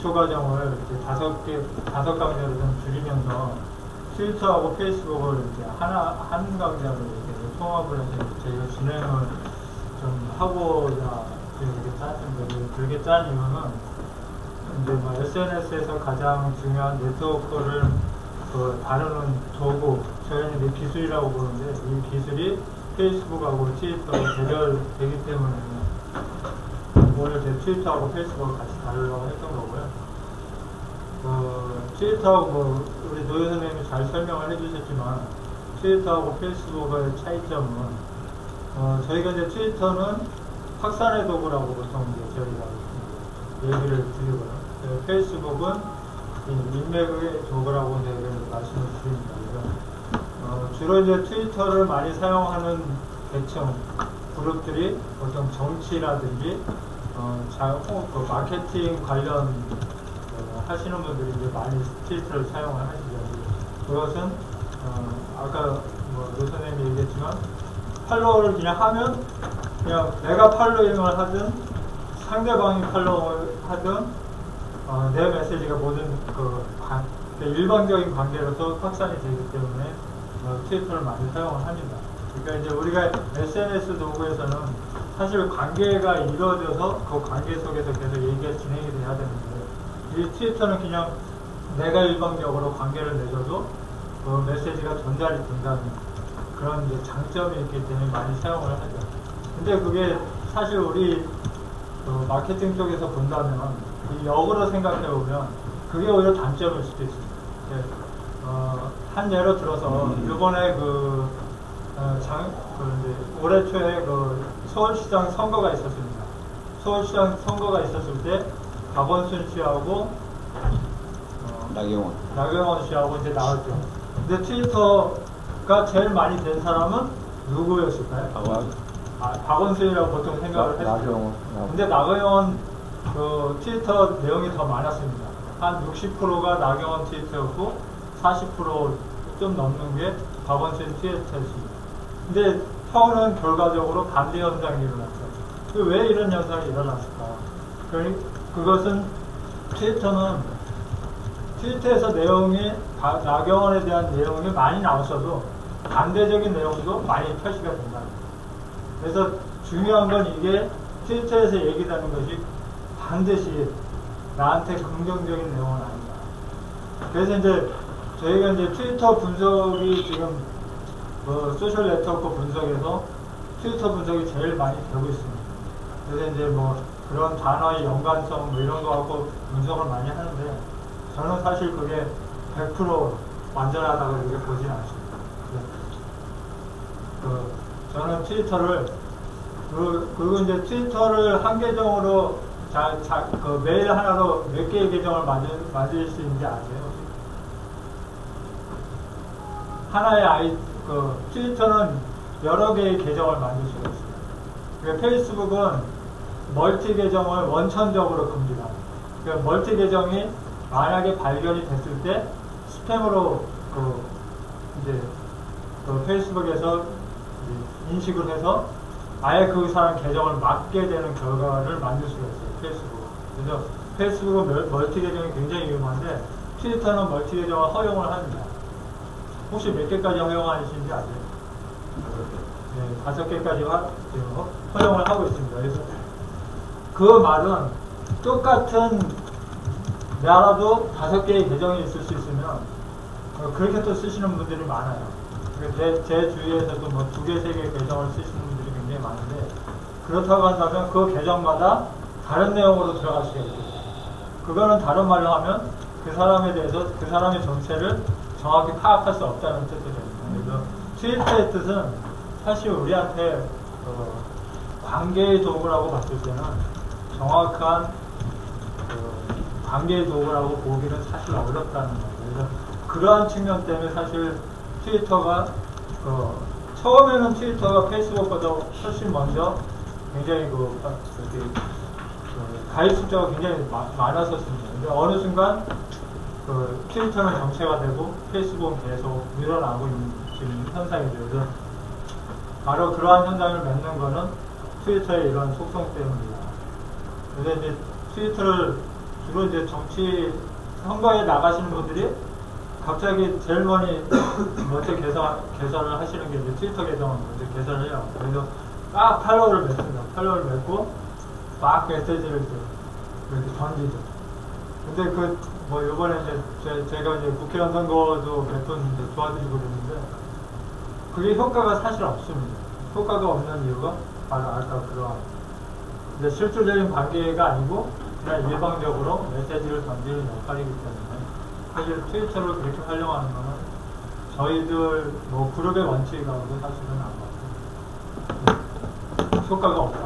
기초 과정을 이제 다섯 강좌로 좀 줄이면서 트위터하고 페이스북을 이제 한 강좌로 이렇게 통합을 해서 저희가 진행을 좀 하고자 이렇게 짰습니다. 그렇게 짠 이유는 이제 뭐 SNS에서 가장 중요한 네트워크를 다루는 도구, 저희는 이제 기술이라고 보는데 이 기술이 페이스북하고 트위터가 대결되기 때문에 오늘 제 트위터하고 페이스북을 같이 다루려고 했던 거고요. 트위터하고 뭐 우리 노현 선생님이 잘 설명을 해주셨지만 트위터하고 페이스북의 차이점은 저희가 이제 트위터는 확산의 도구라고 보통 이제 저희가 얘기를 드리고요. 페이스북은 인맥의 도구라고 저희가 말씀을 드립니다. 그래서 주로 이제 트위터를 많이 사용하는 계층 그룹들이 보통 정치라든지 마케팅 관련 하시는 분들이 이제 많이 트위터를 사용을 하시죠. 그것은 아까 노 선생님이 얘기했지만 팔로우를 그냥 하면 그냥 내가 팔로잉을 하든 상대방이 팔로우를 하든 내 메시지가 모든 일방적인 관계로서 확산이 되기 때문에 트위터를 많이 사용을 합니다. 그러니까 이제 우리가 SNS 도구에서는 사실 관계가 이루어져서 그 관계 속에서 계속 얘기가 진행이 돼야 되는데 이 트위터는 그냥 내가 일방적으로 관계를 맺어도 그 메시지가 전달이 된다는 그런 이제 장점이 있기 때문에 많이 사용을 하죠. 근데 그게 사실 우리 마케팅 쪽에서 본다면 역으로 생각해 보면 그게 오히려 단점일 수도 있습니다. 한 예로 들어서 이번에 올해 초에 서울시장 선거가 있었습니다. 서울시장 선거가 있었을 때 박원순 씨하고 나경원 씨하고 이제 나왔죠. 근데 트위터가 제일 많이 된 사람은 누구였을까요? 박원순이라고 보통 생각을 했어요. 근데 나경원 트위터 내용이 더 많았습니다. 한 60%가 나경원 트위터였고 40% 좀 넘는 게 박원순 트위터였습니다. 근데 서울은 결과적으로 반대 현상이 일어났죠. 왜 이런 현상이 일어났을까? 그것은 트위터에서 내용이 나경원에 대한 내용이 많이 나왔어도 반대적인 내용도 많이 표시가 된다. 그래서 중요한 건 이게 트위터에서 얘기되는 것이 반드시 나한테 긍정적인 내용은 아니다. 그래서 이제 저희가 이제 트위터 분석이 지금 소셜 네트워크 분석에서 트위터 분석이 제일 많이 되고 있습니다. 그래서 이제 그런 단어의 연관성 이런 거 갖고 분석을 많이 하는데 저는 사실 그게 100% 완전하다고 이렇게 보진 않습니다. 저는 트위터를 그리고 이제 트위터를 한 계정으로 메일 하나로 몇 개의 계정을 만들 수 있는지 아세요? 하나의 트위터는 여러 개의 계정을 만들 수가 있어요. 페이스북은 멀티 계정을 원천적으로 금지합니다. 멀티 계정이 만약에 발견이 됐을 때 스팸으로 페이스북에서 인식을 해서 아예 그 사람 계정을 막게 되는 결과를 만들 수가 있어요. 페이스북은. 그래서 페이스북은 멀티 계정이 굉장히 위험한데 트위터는 멀티 계정을 허용을 합니다. 혹시 몇 개까지 허용하시는지 아세요? 네, 5개까지 허용을 하고 있습니다. 그래서 그 말은 똑같은 나라도 5개의 계정이 있을 수 있으면 그렇게 또 쓰시는 분들이 많아요. 제 주위에서도 2개, 3개 계정을 쓰시는 분들이 굉장히 많은데 그렇다고 한다면 그 계정마다 다른 내용으로 들어갈 수가 있어요. 그거는 다른 말로 하면 그 사람에 대해서 그 사람의 정체를 정확히 파악할 수 없다는 뜻이 됩니다. 그래서 트위터의 뜻은 사실 우리한테 관계의 도구라고 봤을 때는 정확한 관계의 도구라고 보기는 사실 어렵다는 거예요. 그래서 그러한 측면 때문에 사실 트위터가 처음에는 트위터가 페이스북보다 훨씬 먼저 굉장히 가입 숫자가 굉장히 많았었습니다. 근데 어느 순간 트위터는 정체가 되고 페이스북은 계속 늘어나고 있는 지금 현상이죠. 그래서 바로 그러한 현상을 맺는 거는 트위터의 이런 속성 때문입니다. 그래서 이제 트위터를 주로 이제 정치 선거에 나가시는 분들이 갑자기 제일 먼저 개설을 하시는 게 이제 트위터 계정을 먼저 개설을 해요. 그래서 막 팔로워를 맺습니다. 팔로워를 맺고 막 메시지를 이렇게 던지죠. 근데 뭐 요번에 이제 제가 이제 국회의원 선거도 몇 번 도와드리고 그랬는데 그게 효과가 사실 없습니다. 효과가 없는 이유가 바로 아까 그러한 이제 실질적인 관계가 아니고 그냥 일방적으로 메시지를 던지는 역할이기 때문에 사실 트위터를 그렇게 활용하는 거는 저희들 뭐 그룹의 원칙하고도 사실은 안 맞고 효과가 없다.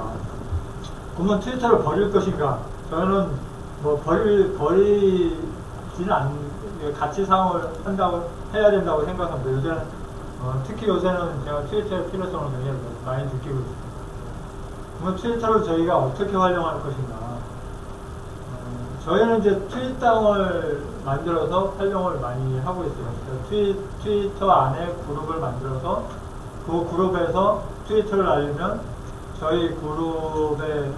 그러면 트위터를 버릴 것인가? 저는 뭐 버리지는 같이 사용을 해야 된다고 생각합니다. 요새는 특히 요새는 제가 트위터의 필요성을 굉장히 많이 느끼고 있습니다. 그러면 트위터를 저희가 어떻게 활용할 것인가? 저희는 이제 트윗당을 만들어서 활용을 많이 하고 있어요. 트위터 안에 그룹을 만들어서 그 그룹에서 트위터를 알리면 저희 그룹에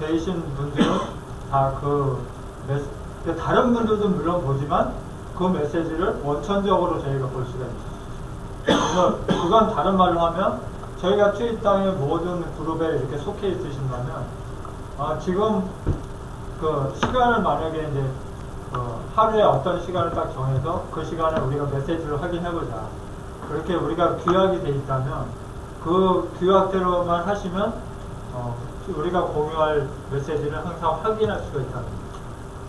계신 분들은 다 다른 분들도 물론 보지만 그 메시지를 원천적으로 저희가 볼 수가 있어요. 그래서 그건 다른 말로 하면 저희가 트윗당의 모든 그룹에 이렇게 속해 있으신다면 지금 시간을 만약에 이제 하루에 어떤 시간을 딱 정해서 그 시간에 우리가 메시지를 확인해보자. 그렇게 우리가 규약이 돼 있다면 그 규약대로만 하시면 우리가 공유할 메시지를 항상 확인할 수가 있다는 거예요.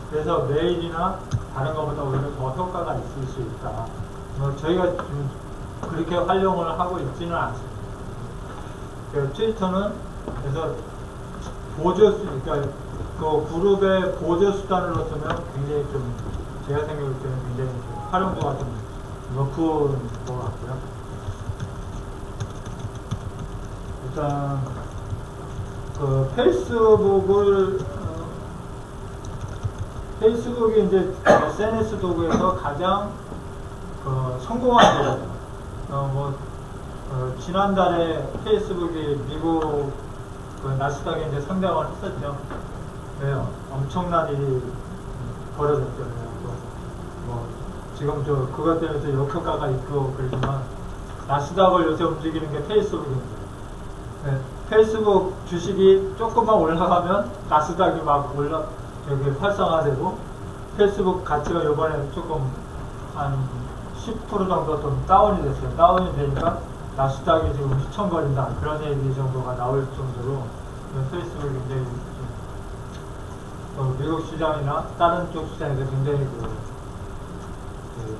그래서 메일이나 다른 것보다 오히려 더 효과가 있을 수 있다. 저희가 좀 그렇게 활용을 하고 있지는 않습니다. 트위터는 그래서 그러니까 그 그룹의 보조 수단으로 쓰면 굉장히 좀 제가 생각할 때는 굉장히 좀 활용도가 좀 높은 것 같고요. 일단 페이스북이 이제 SNS 도구에서 가장 성공한 도구죠. 지난달에 페이스북이 미국 나스닥에 이제 상장을 했었죠. 네, 엄청난 일이 벌어졌죠. 지금 그것 때문에 역효과가 있고 그러지만 나스닥을 요새 움직이는 게 페이스북입니다. 네, 페이스북 주식이 조금만 올라가면 나스닥이 막 활성화되고 페이스북 가치가 이번에 조금 한 10% 정도 좀 다운이 됐어요. 다운이 되니까 나스닥이 지금 휘청거린다 그런 얘기 정도가 나올 정도로 페이스북이 굉장히 미국 시장이나 다른 쪽 시장에서 굉장히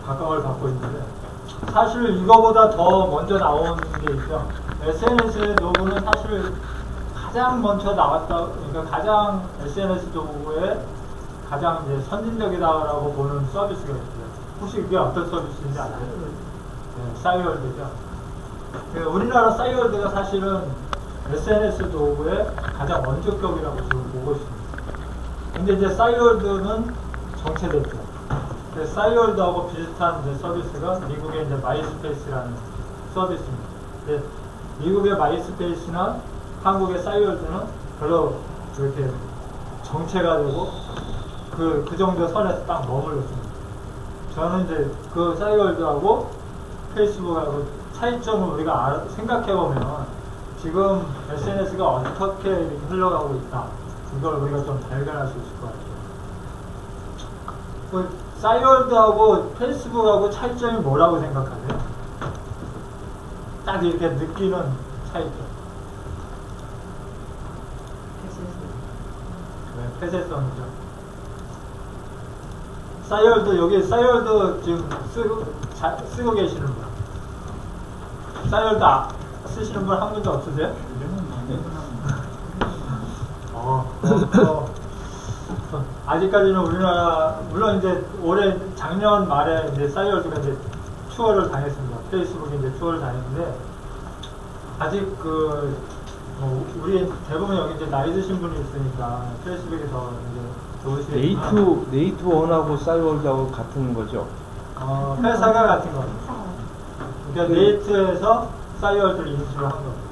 각광을 받고 있는데 사실 이거보다 더 먼저 나온 게 있죠. SNS 도구는 사실 가장 먼저 나왔다, 그러니까 가장 SNS 도구에 가장 이제 선진적이다라고 보는 서비스가 있어요. 혹시 그게 어떤 서비스인지 아세요? 네, 싸이월드죠. 우리나라 싸이월드가 사실은 SNS 도구의 가장 먼저격이라고 지금 보고 있습니다. 근데 이제 싸이월드는 정체됐죠. 싸이월드하고 비슷한 이제 서비스가 미국의 이제 마이스페이스라는 서비스입니다. 미국의 마이스페이스나 한국의 싸이월드는 별로 이렇게 정체가 되고 그 정도 선에서 딱 머물렀습니다. 저는 이제 그 싸이월드하고 페이스북하고 차이점을 우리가 생각해보면 지금 SNS가 어떻게 흘러가고 있다. 이걸 우리가 좀 발견할 수 있을 것 같아요. 싸이월드하고 페이스북하고 차이점이 뭐라고 생각하세요? 딱 이렇게 느끼는 차이점. 폐쇄성이죠. 싸이월드, 여기 싸이월드 지금 쓰고 계시는 분. 싸이월드 쓰시는 분 한 분도 없으세요? 아직까지는 우리나라, 물론 이제 올해 작년 말에 이제 싸이월드가 이제 추월을 당했습니다. 페이스북이 이제 추월을 당했는데, 아직 우리 대부분 여기 이제 나이 드신 분이 있으니까 페이스북이 더 이제 좋으시겠지만 네이트원하고 싸이월드하고 같은 거죠? 회사가 같은 겁니다. 그러니까 네이트에서 싸이월드를 인수를 한 겁니다.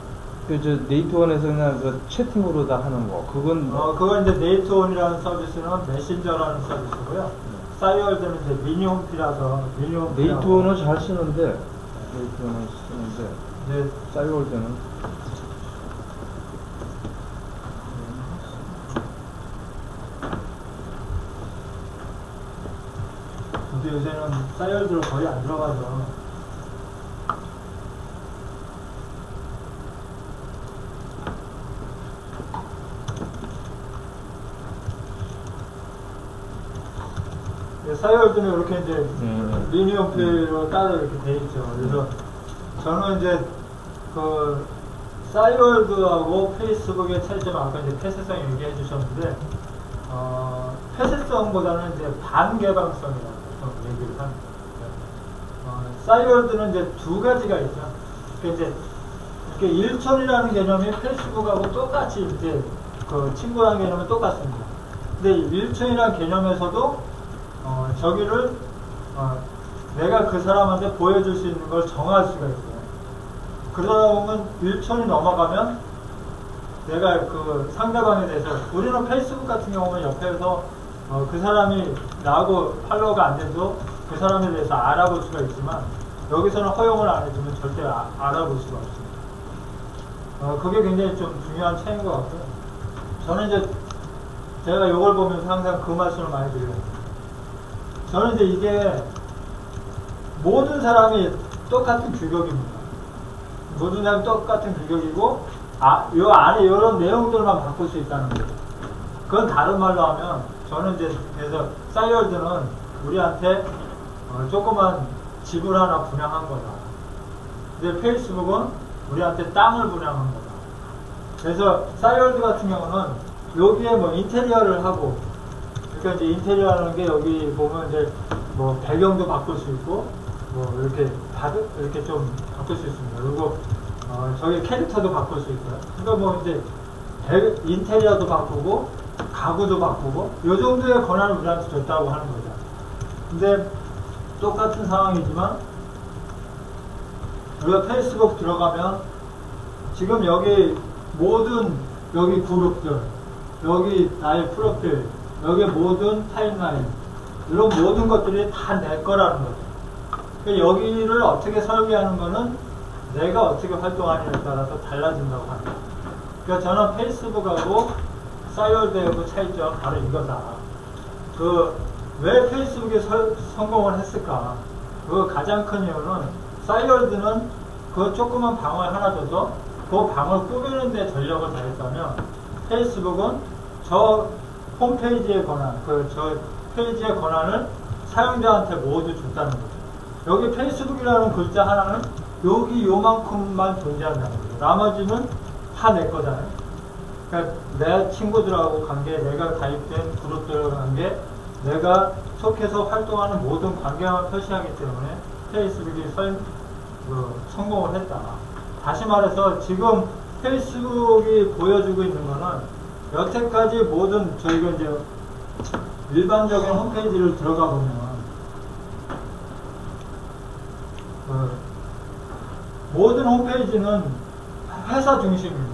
저 네이트원에서 그냥 그 채팅으로 다 하는 거. 그건 그건 이제 네이트온이라는 서비스는 메신저라는 서비스고요. 싸이월드는 이제 미니홈피라서 네이트원은 잘 쓰는데 이제 싸이월드는 근데 요새는 싸이월드로 거의 안 들어가죠. 싸이월드는 이렇게 이제 미니홈피로 따로 이렇게 돼 있죠. 그래서 저는 이제 그 싸이월드하고 페이스북의 차이점 아까 이제 폐쇄성 얘기해 주셨는데 폐쇄성보다는 이제 반개방성이라고 얘기를 합니다. 싸이월드는 이제 두 가지가 있죠. 그러니까 이제 이렇게 일촌이라는 개념이 페이스북하고 똑같이 이제 그 친구라는 개념은 똑같습니다. 근데 일촌이라는 개념에서도 저기를 내가 그 사람한테 보여줄 수 있는 걸 정할 수가 있어요. 그러다 보면 1촌이 넘어가면 내가 그 상대방에 대해서 우리는 페이스북 같은 경우는 옆에서 그 사람이 나하고 팔로우가 안 돼도 그 사람에 대해서 알아볼 수가 있지만 여기서는 허용을 안 해주면 절대 알아볼 수가 없습니다. 그게 굉장히 좀 중요한 차이인 것 같고요. 저는 이제 제가 이걸 보면서 항상 그 말씀을 많이 드려요. 저는 이제 이게 모든 사람이 똑같은 규격입니다. 모든 사람이 똑같은 규격이고, 요 안에 이런 내용들만 바꿀 수 있다는 거죠. 그건 다른 말로 하면, 저는 이제 그래서 싸이월드는 우리한테 조그만 집을 하나 분양한 거다. 근데 페이스북은 우리한테 땅을 분양한 거다. 그래서 싸이월드 같은 경우는 여기에 뭐 인테리어를 하고, 그러니까 이제 인테리어라는 게 여기 보면 이제 뭐 배경도 바꿀 수 있고 뭐 이렇게 좀 바꿀 수 있습니다. 그리고 저기 캐릭터도 바꿀 수 있고요. 그러니까 뭐 이제 인테리어도 바꾸고 가구도 바꾸고 요 정도의 권한을 우리한테 줬다고 하는 거죠. 근데 똑같은 상황이지만 우리가 페이스북 들어가면 지금 여기 모든 여기 그룹들 여기 나의 프로필 여기 모든 타임라인 이런 모든 것들이 다 내 거라는 거죠. 그러니까 여기를 어떻게 설계하는 거는 내가 어떻게 활동하느냐에 따라서 달라진다고 합니다. 그러니까 저는 페이스북하고 싸이월드하고 차이점 바로 이거다. 왜 페이스북이 성공을 했을까? 그 가장 큰 이유는 싸이월드는 그 조그만 방을 하나 줘서 그 방을 꾸미는 데 전력을 다했다면 페이스북은 저 홈페이지의 권한, 저 페이지의 권한을 사용자한테 모두 줬다는 거죠. 여기 페이스북이라는 글자 하나는 여기 요만큼만 존재한다는 거죠. 나머지는 다 내 거잖아요. 그러니까 내 친구들하고 관계, 내가 가입된 그룹들과 관계, 내가 속해서 활동하는 모든 관계만 표시하기 때문에 페이스북이 성공을 했다. 다시 말해서 지금 페이스북이 보여주고 있는 거는 여태까지 모든 저희가 이제 일반적인 홈페이지를 들어가 보면 모든 홈페이지는 회사 중심입니다.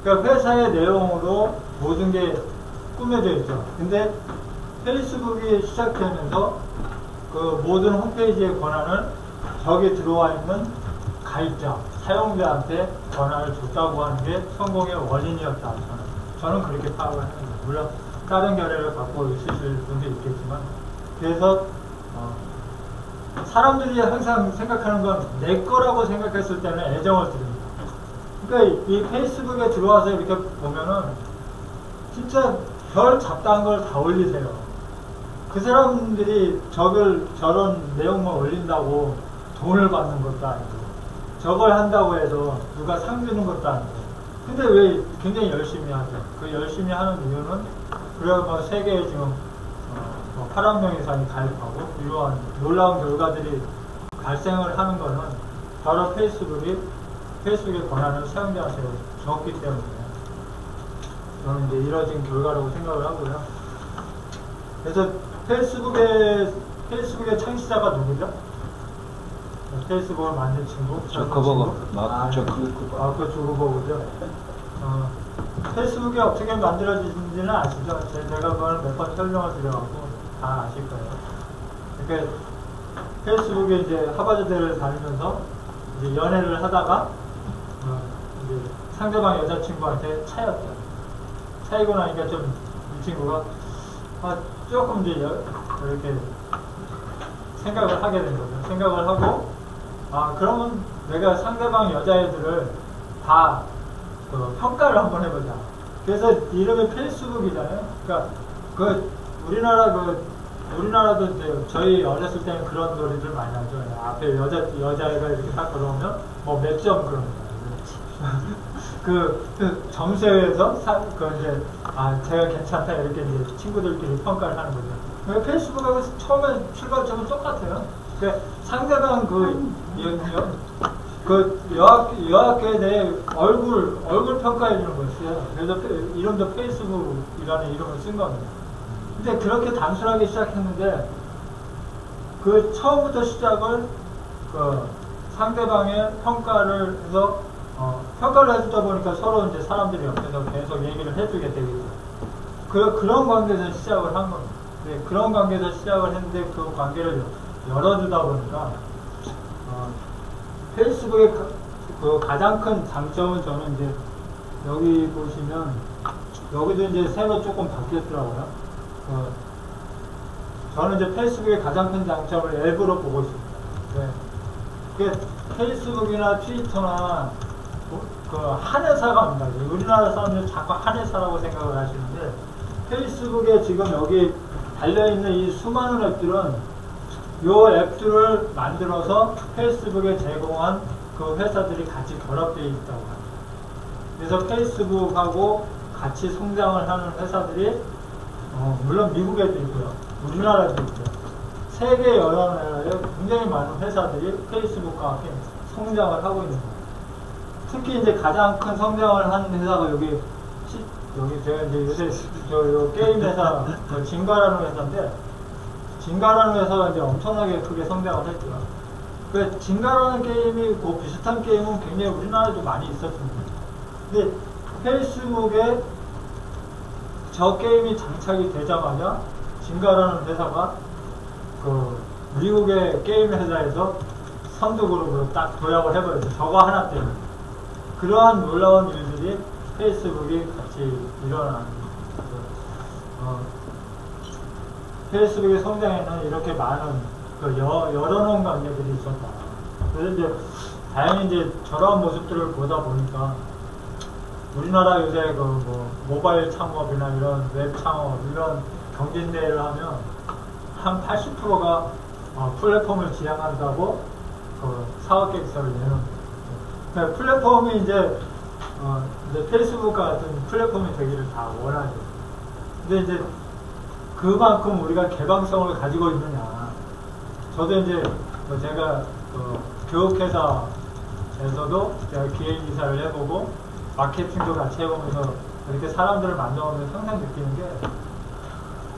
그러니까 회사의 내용으로 모든 게 꾸며져 있죠. 근데 페이스북이 시작되면서 그 모든 홈페이지의 권한을 저기 들어와 있는 가입자, 사용자한테 권한을 줬다고 하는 게 성공의 원인이었다. 저는 그렇게 파악을 합니다. 물론 다른 결례를 갖고 있으실 분도 있겠지만 그래서 사람들이 항상 생각하는 건 내 거라고 생각했을 때는 애정을 드립니다. 그러니까 이 페이스북에 들어와서 이렇게 보면은 진짜 별 잡다한 걸 다 올리세요. 그 사람들이 저런 내용만 올린다고 돈을 받는 것도 아니고 저걸 한다고 해서 누가 상 주는 것도 아니고 근데 왜 굉장히 열심히 하죠? 그 열심히 하는 이유는 그래야 뭐 세계에 지금 8억 명 이상이 가입하고 이러한 놀라운 결과들이 발생을 하는 거는 바로 페이스북의 권한을 사용자한테 줬기 때문에 저는 이제 이뤄진 결과라고 생각을 하고요. 그래서 페이스북의 창시자가 누구죠? 페이스북을 만든 친구. 저커버거. 아, 마크 주커버그죠. 페이스북이 어떻게 만들어지는지는 아시죠? 제가 그걸 몇 번 설명을 드려갖고 다 아실 거예요. 그러니까 페이스북에 이제 하버드대를 다니면서 이제 연애를 하다가 이제 상대방 여자친구한테 차였죠. 차이고 나니까 좀 이 친구가 조금 이제 이렇게 생각을 하게 된 거죠. 생각을 하고 그러면 내가 상대방 여자애들을 다 평가를 한번 해보자. 그래서 이름이 페이스북이잖아요. 그러니까 우리나라도 이제 저희 어렸을 때는 그런 놀이들 많이 하죠. 앞에 여자애가 이렇게 딱 걸어오면 뭐 몇 점 그런 거. 그 점수에서 이제 제가 괜찮다 이렇게 이제 친구들끼리 평가를 하는 거죠. 페이스북하고 처음에 출발점은 똑같아요. 상대방 여학교에 대해 얼굴 평가해 주는 거였어요. 그래서 이름도 페이스북이라는 이름을 쓴 겁니다. 근데 그렇게 단순하게 시작했는데 처음부터 시작을 상대방의 평가를 해서 평가를 해주다 보니까 서로 이제 사람들이 옆에서 계속 얘기를 해주게 되겠죠. 그런 관계에서 시작을 한 겁니다. 네, 그런 관계에서 시작을 했는데 그 관계를 열어주다 보니까 페이스북의 가장 큰 장점은 저는 이제 여기 보시면 여기도 이제 새로 조금 바뀌었더라고요. 저는 이제 페이스북의 가장 큰 장점을 앱으로 보고 있습니다. 네. 페이스북이나 트위터나 한 회사가 아닙니다. 우리나라 사람들은 자꾸 한 회사라고 생각을 하시는데 페이스북에 지금 여기 달려있는 이 수많은 앱들은 이 앱들을 만들어서 페이스북에 제공한 그 회사들이 같이 결합되어 있다고 합니다. 그래서 페이스북하고 같이 성장을 하는 회사들이 물론 미국에도 있고요. 우리나라에도 있고요. 세계 여러 나라에 굉장히 많은 회사들이 페이스북과 함께 성장을 하고 있는 거예요. 특히 이제 가장 큰 성장을 하는 회사가 여기 제가 이제 요새 게임 회사 진가라는 회사인데 진가라는 회사가 이제 엄청나게 크게 성장을 했죠. 진가라는 게임이 비슷한 게임은 굉장히 우리나라에도 많이 있었습니다. 근데 페이스북에 저 게임이 장착이 되자마자 진가라는 회사가 미국의 게임 회사에서 선두 그룹으로 딱 도약을 해버렸죠. 저거 하나 때문에. 그러한 놀라운 일들이 페이스북이 같이 일어나는 페이스북의 성장에는 이렇게 많은 열어놓은 관계들이 있었다. 그래서 이제 다행히 이제 저런 모습들을 보다 보니까 우리나라 요새 모바일 창업이나 이런 웹 창업 이런 경진대회를 하면 한 80%가 플랫폼을 지향한다고 사업 계획서를 내놓는 거예요. 플랫폼이 이제 페이스북 같은 플랫폼이 되기를 다 원하죠. 근데 이제 그만큼 우리가 개방성을 가지고 있느냐. 저도 이제 제가 교육회사에서도 제가 기획이사를 해보고 마케팅도 같이 해보면서 이렇게 사람들을 만나보면서 항상 느끼는 게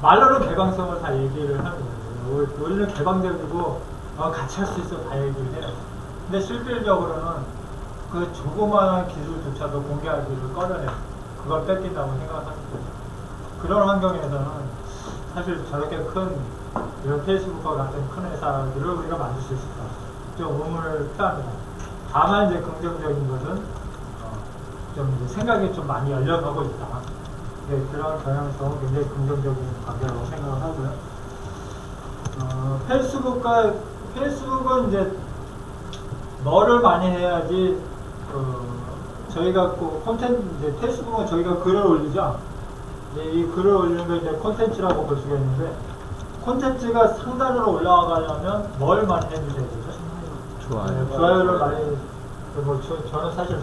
말로는 개방성을 다 얘기를 하는 거예요. 우리는 개방적이고 같이 할 수 있어 다 얘기를 해요. 근데 실질적으로는 그 조그마한 기술조차도 공개하기를 꺼려해요. 그걸 뺏긴다고 생각하는 거죠. 그런 환경에서는 사실 저렇게 큰 이런 페이스북과 같은 큰 회사들을 우리가 만들 수 있을까 좀 의문을 표합니다. 다만 이제 긍정적인 것은 좀 이제 생각이 좀 많이 열려가고 있다. 네, 그런 경향성은 굉장히 긍정적인 관계라고 생각을 하고요. 페이스북은 이제 뭐를 많이 해야지 저희가 이제 페이스북은 저희가 글을 올리죠. 이 글을 올리는 걸 이제 콘텐츠라고 볼 수가 있는데 콘텐츠가 상단으로 올라가려면 뭘 많이 해주셔야 되죠? 좋아요. 네, 좋아요를 많이 저는 사실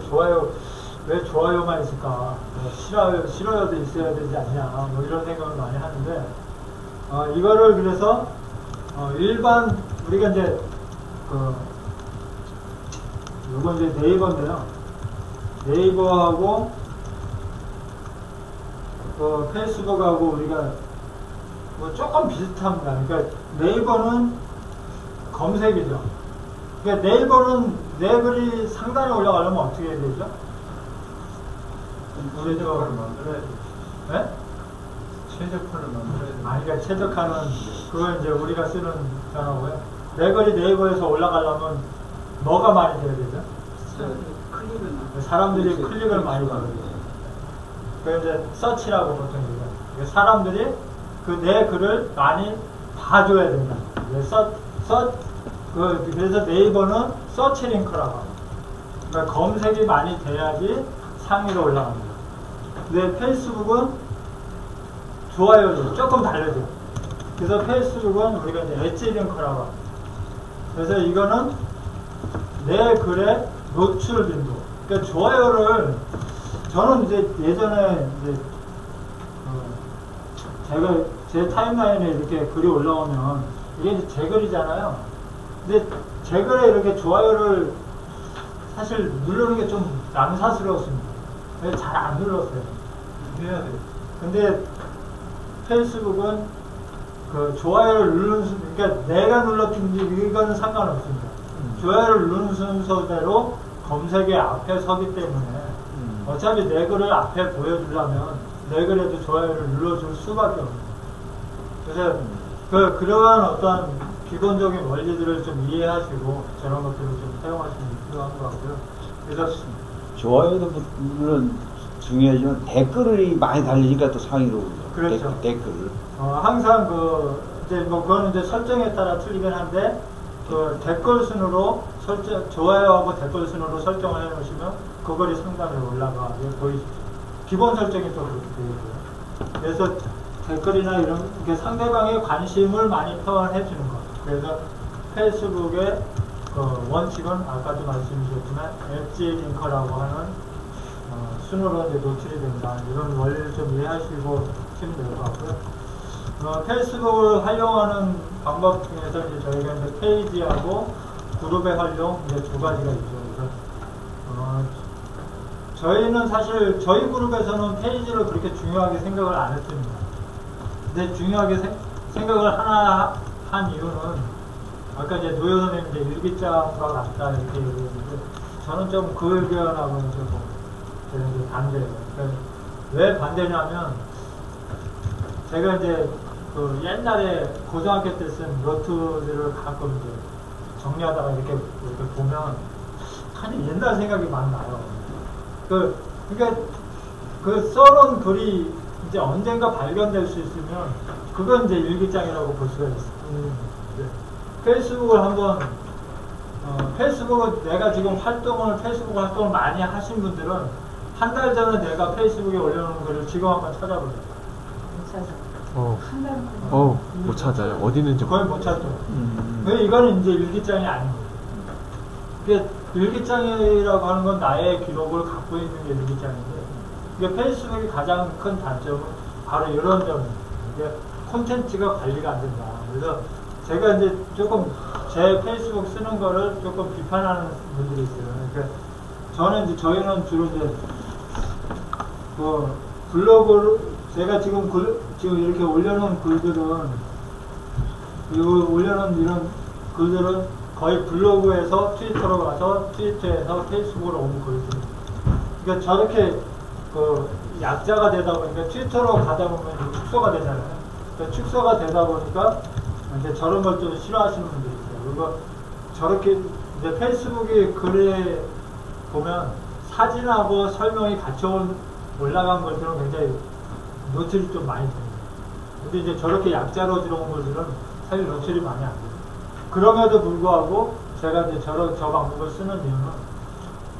왜 좋아요만 있을까? 싫어요도 있어야 되지 않냐? 이런 생각을 많이 하는데 이거를 그래서 일반 우리가 이제 이건 이제 네이버인데요. 네이버하고 페이스북하고 우리가 조금 비슷합니다. 그러니까 네이버는 검색이죠. 그러니까 네이버는 내 글이 상단에 올라가려면 어떻게 해야 되죠? 최적화를 만들어야지. 네? 최적화를 만들어야지. 아니, 그러니까 최적화는 그건 이제 우리가 쓰는 단어고요. 내 글이 네이버에서 올라가려면 뭐가 많이 돼야 되죠? 사람들이 클릭을 많이 받거든요. 그 이제 서치라고 보통 얘기해요. 사람들이 그 내 글을 많이 봐줘야 된다. 그래서 네이버는 서치 링크라고 합니다. 그러니까 검색이 많이 돼야지 상위로 올라갑니다. 근데 페이스북은 좋아요를 조금 달려줘. 그래서 페이스북은 우리가 이제 엣지 링크라고 합니다. 그래서 이거는 내 글의 노출 빈도. 그러니까 좋아요를 저는 이제 예전에 이제 제가 제 타임라인에 이렇게 글이 올라오면 이게 이제 제 글이잖아요. 근데 제 글에 이렇게 좋아요를 사실 누르는 게 좀 남사스러웠습니다. 그래서 잘 안 눌렀어요. 해야 돼. 근데 페이스북은 그 좋아요를 누르는 그러니까 내가 눌렀든지 이거는 상관없습니다. 좋아요를 누르는 순서대로 검색의 앞에 서기 때문에 어차피 내 글을 앞에 보여주려면 내 글에도 좋아요를 눌러줄 수밖에 없습니다. 그래서 그러한 어떤 기본적인 원리들을 좀 이해하시고 저런 것들을 좀 사용하시는 게 필요한 것 같고요. 그래서 좋아요도 물론 중요하지만 댓글이 많이 달리니까 또 상위로 오죠. 그렇죠. 댓글을. 항상 이제 뭐 그거는 이제 설정에 따라 틀리긴 한데 그 댓글 순으로 좋아요하고 댓글 순으로 설정을 해놓으시면 그 글이 상단에 올라가게 보이시죠. 기본 설정이 또 그렇게 되어 있고요. 그래서 댓글이나 이런 게 상대방의 관심을 많이 표현해 주는 것. 그래서 페이스북의 원칙은 아까도 말씀드렸지만 엣지 링커라고 하는 순으로 이제 노출이 된다. 이런 원리를 좀 이해하시고 하시면 될 것 같고요. 페이스북을 활용하는 방법 중에서 이제 저희가 이제 페이지하고 그룹의 활용 이제 두 가지가 있죠. 그래서 저희는 사실 저희 그룹에서는 페이지를 그렇게 중요하게 생각을 안 했습니다. 근데 중요하게 생각을 하나 한 이유는 아까 이제 노효 선생님 이제 일기장과 같다 이렇게 얘기했는데 저는 좀 그 의견하고는 조금 이제 반대예요. 그러니까 왜 반대냐면 제가 이제 그 옛날에 고등학교 때 쓴 노트들을 가끔 이제 정리하다가 이렇게 보면 한 옛날 생각이 많이 나요. 그러니까 그 써놓은 글이 이제 언젠가 발견될 수 있으면 그건 이제 일기장이라고 볼 수가 있어요. 페이스북을 한번 페이스북을 내가 지금 페이스북 활동을 많이 하신 분들은 한 달 전에 내가 페이스북에 올려놓은 글을 지금 한번 찾아보세요. 못 찾아요. 어디 있는지 거의 못 찾죠. 왜 이거는 이제 일기장이 아닌 거예요. 일기장이라고 하는 건 나의 기록을 갖고 있는 게 일기장인데 이게 페이스북의 가장 큰 단점은 바로 이런 점입니다. 이게 콘텐츠가 관리가 안 된다. 그래서 제가 이제 조금 제 페이스북 쓰는 거를 조금 비판하는 분들이 있어요. 그러니까 저희는 주로 이제 그 블로그를 제가 지금 이렇게 올려놓은 글들은 이런 글들은 거의 블로그에서 트위터로 가서 트위터에서 페이스북으로 온 글들입니다. 그러니까 저렇게 그 약자가 되다 보니까 트위터로 가다 보면 축소가 되잖아요. 그러니까 축소가 되다 보니까 이제 저런 걸 좀 싫어하시는 분들이 있어요. 그리고 저렇게 이제 페이스북에 글에 보면 사진하고 설명이 같이 올라간 것들은 굉장히 노출이 좀 많이 됩니다. 근데 이제 저렇게 약자로 들어온 것들은 사실 노출이 많이 안 돼요. 그럼에도 불구하고 제가 이제 저 방법을 쓰는 이유는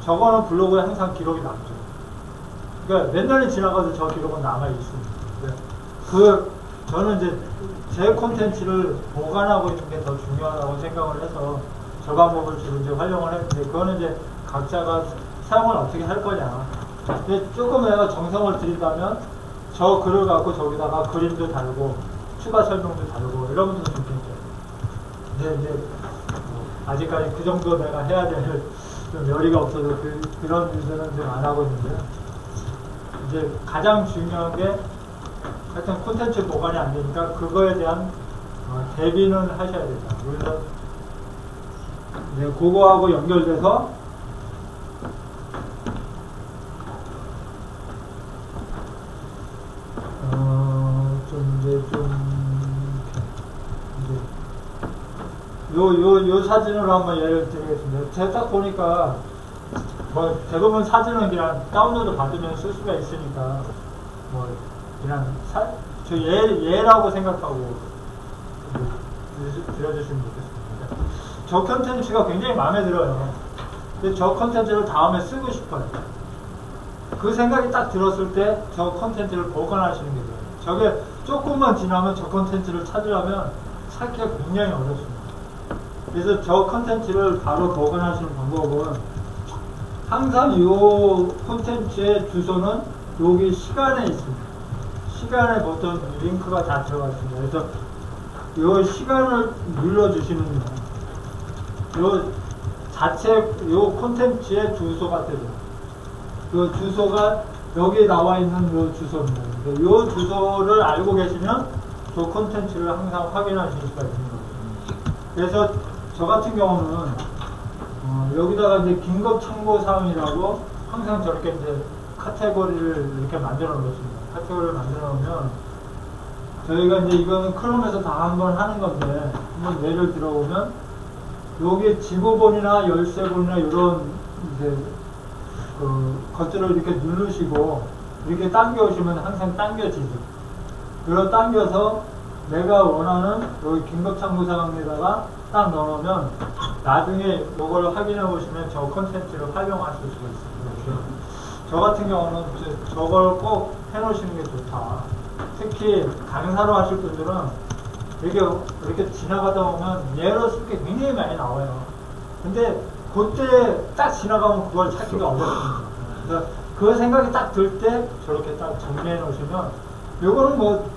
저거는 블로그에 항상 기록이 남죠. 그러니까 몇 년이 지나가도 저 기록은 남아 있습니다. 저는 이제 제 콘텐츠를 보관하고 있는 게 더 중요하다고 생각을 해서 저 방법을 주로 이제 활용을 했는데 그거는 이제 각자가 사용을 어떻게 할 거냐. 근데 조금 내가 정성을 들인다면 저 글을 갖고 저기다가 그림도 달고 추가 설명도 달고 이런 분도 좋겠죠. 근데 이제 아직까지 그 정도 내가 해야 될 좀 열의가 없어서 그런 일들은 좀 안 하고 있는데요. 이제 가장 중요한 게 하여튼 콘텐츠 보관이 안 되니까 그거에 대한 대비는 하셔야 된다. 그래서 이제 그거하고 연결돼서 요 사진으로 한번 예를 드리겠습니다. 제가 딱 보니까 뭐 대부분 사진은 그냥 다운로드 받으면 쓸 수가 있으니까 뭐 그냥 저 예라고 생각하고 들어주시면 좋겠습니다. 저 컨텐츠가 굉장히 마음에 들어요. 근데 저 컨텐츠를 다음에 쓰고 싶어요. 그 생각이 딱 들었을 때 저 컨텐츠를 보관하시는 게 돼요. 저게 조금만 지나면 저 컨텐츠를 찾으려면 찾기가 굉장히 어렵습니다. 그래서 저 컨텐츠를 바로 보관하시는 방법은 항상 이 콘텐츠의 주소는 여기 시간에 있습니다. 시간에 보통 링크가 다 들어가 있습니다. 그래서 이 시간을 눌러주시면요. 이 자체 이 콘텐츠의 주소가 되죠. 그 주소가 여기 나와 있는 이 주소입니다. 이 주소를 알고 계시면 저 콘텐츠를 항상 확인하실 수가 있는 거죠. 그래서 저 같은 경우는 여기다가 이제 긴급 참고 사항이라고 항상 저렇게 이제 카테고리를 이렇게 만들어 놓습니다. 카테고리를 만들어 놓으면 저희가 이제 이거는 크롬에서 다 한번 하는 건데 한번 예를 들어보면 여기 지구본이나 열쇠본이나 이런 이제 그 것들을 이렇게 누르시고 이렇게 당겨 오시면 항상 당겨지죠. 그걸 당겨서 내가 원하는 여기 긴급 참고 사항에다가 딱 넣어놓으면 나중에 이걸 확인해 보시면 저 컨텐츠를 활용하실 수가 있습니다. 저 같은 경우는 저걸 꼭 해놓으시는 게 좋다. 특히 강사로 하실 분들은 이렇게 지나가다 보면 예로 쓸 게 굉장히 많이 나와요. 근데 그때 딱 지나가면 그걸 찾기가 어렵습니다. 그래서 그 생각이 딱 들 때 저렇게 딱 정리해 놓으시면 요거는 뭐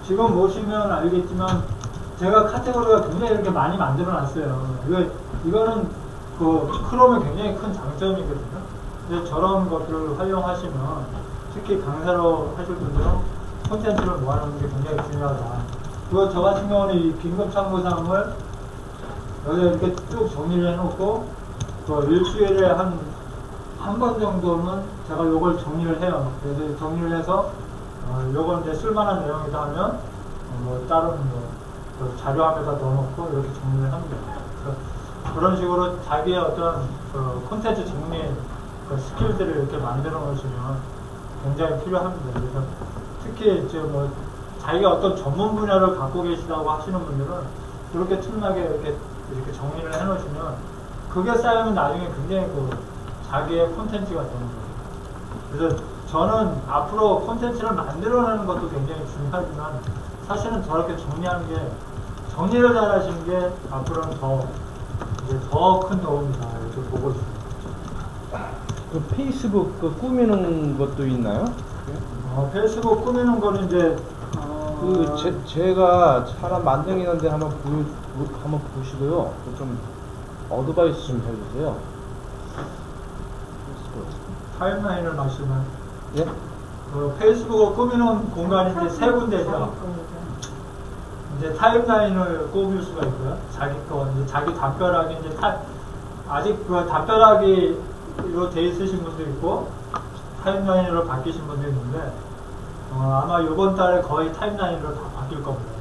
지금 보시면 알겠지만 제가 카테고리가 굉장히 이렇게 많이 만들어 놨어요. 이거는 그 크롬의 굉장히 큰 장점이거든요. 근데 저런 것들을 활용하시면 특히 강사로 하실 분들은 콘텐츠를 모아놓는 게 굉장히 중요하다. 그리고 저 같은 경우는 이 긴급 참고사항을 여기다 이렇게 쭉 정리를 해놓고 그 일주일에 한 번 정도는 제가 요걸 정리를 해요. 그래서 정리를 해서 요걸 이제 쓸만한 내용이다 하면 뭐 다른 그 자료함에다 넣어놓고 이렇게 정리를 합니다. 그런 식으로 자기의 어떤 그 콘텐츠 정리 그 스킬들을 이렇게 만들어 놓으시면 굉장히 필요합니다. 그래서 특히 이제 뭐 자기가 어떤 전문 분야를 갖고 계시다고 하시는 분들은 그렇게 틈나게 이렇게 정리를 해 놓으시면 그게 쌓이면 나중에 굉장히 그 자기의 콘텐츠가 되는 거예요. 그래서 저는 앞으로 콘텐츠를 만들어내는 것도 굉장히 중요하지만 사실은 저렇게 정리하는 게 정리를 잘 하시는 게 앞으로는 더 큰 도움이다 이렇게 보고 있습니다. 그 페이스북 그 꾸미는 것도 있나요? 페이스북 꾸미는 거는 이제 제가 사람 만들기는데 한번 보시고요. 좀 어드바이스 좀 해주세요. 타임라인을 말씀은 예? 페이스북을 꾸미는 공간이 이제 세 군데죠. 이제 타임라인을 꾸밀 수가 있고요. 자기 거, 이제 자기 담벼락이 이제 아직 그 담벼락이로 돼 있으신 분도 있고 타임라인으로 바뀌신 분도 있는데 아마 이번 달에 거의 타임라인으로 다 바뀔 겁니다.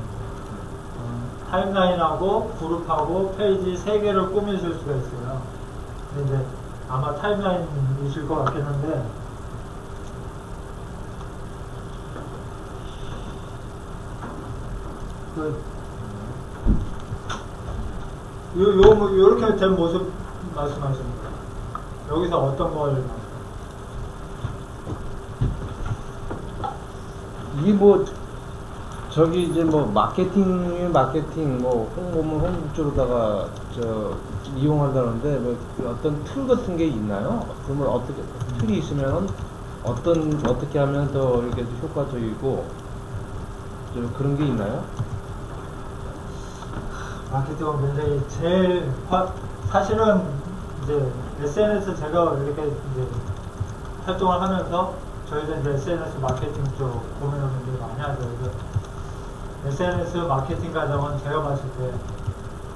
타임라인하고 그룹하고 페이지 3개를 꾸미실 수가 있어요. 근데 이제 아마 타임라인이실 것 같긴 한데 요렇게 된 모습 말씀하십니까? 여기서 어떤 걸 이게 뭐 저기 이제 뭐 마케팅 뭐 홍보문 홍보 쪽으로다가 이용한다는데 뭐 어떤 틀 같은 게 있나요? 그러면 어떻게 틀이 있으면 어떻게 하면 더 이렇게 효과적이고 그런 게 있나요? 마케팅은 굉장히 사실은 이제 SNS 제가 이렇게 이제 활동을 하면서 저희도 이제 SNS 마케팅 쪽 고민을 굉장히 많이 하죠. 그래서 SNS 마케팅 과정은 제가 봤을 때